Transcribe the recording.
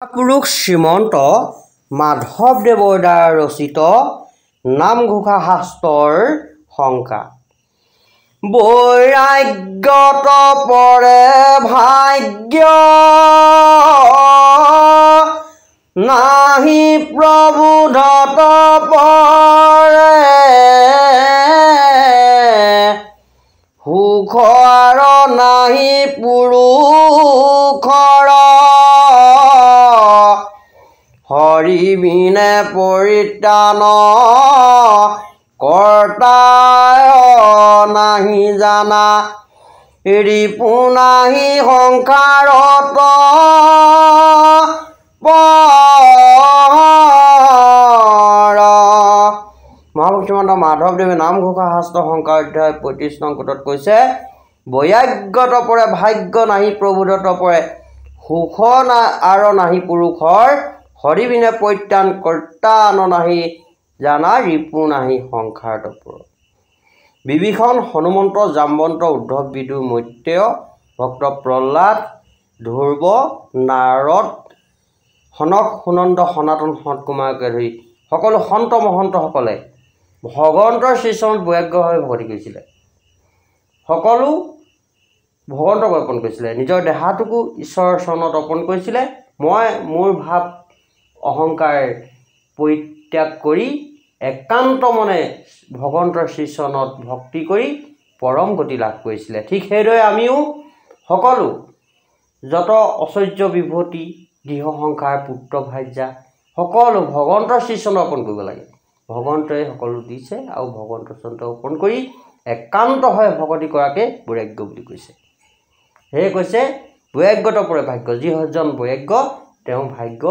পুৰুষ শ্ৰীমন্ত মাধৱদেৱৰ দ্বাৰা ৰচিত নামঘোষা শাস্ত্ৰৰ শংকা। বৈৰাগ্যত পৰে ভাগ্য নাহি প্ৰবোধত পৰে সুখ আৰু নাহি পুৰুষৰ হৰি বিনে পৰিত্ৰাণ কৰ্তায় নাহি জানা ৰিপু নাহি সংসাৰত মহাপুৰুষ মাধৱদেৱে নামঘোষা শাস্ত্ৰ শংকা অধ্যায় ৩৫ নং পুটত কৈছে, বৈৰাগ্যত পৰে ভাগ্য নাহি প্ৰবোধত পৰে সুখ আৰু নাহি পুৰুষৰ হৰি বিনে পৰিত্ৰাণ কৰ্তান নাহি জানা ৰিপু নাহি সংসাৰত পৰ। বিভীষণ, হনুমন্ত, জাম্বন্ত, উদ্ধৱ, বিদুৰ, মৈত্ৰেয়, ভক্ত প্ৰহ্লাদ, ধ্ৰুৱ, নাৰদ, সনক, সুনন্দ, সনাতন, সনৎকুমাৰকে ধৰি সকলো সন্ত মহন্তসকলে ভগৱন্তৰ শ্ৰীচৰণত বৈৰাগ্যভাৱে ভক্তি কৰিছিলে। সকলো ভগৱন্তক অৰ্পণ কৰিছিলে, নিজৰ দেহাটোকো ঈশ্বৰৰ চৰণত অৰ্পণ কৰিছিলে। মই মোৰ ভাৱ অহংকাৰ পৰিত্যাগ কৰি একান্ত মনে ভগৱন্তৰ শ্ৰীচৰণত ভক্তি কৰি পৰম গতি লাভ কৰিছিলে। ঠিক সেইদৰে আমিও সকলো যত ঐশ্বৰ্য বিভূতি গৃহ সংসাৰ পুত্ৰ ভাৰ্যা সকলো ভগৱন্তৰ শ্ৰীচৰণত অৰ্পণ কৰিব লাগে। ভগৱন্তই সকলো দিছে আৰু ভগৱন্তৰ চৰণত অৰ্পণ কৰি একান্ত হৈ ভকতি কৰাকে বৈৰাগ্য বুলি কৈছে। সেয়ে কৈছে বৈৰাগ্যত পৰে ভাগ্য, যিজন বৈৰাগ্য তেওঁ ভাগ্য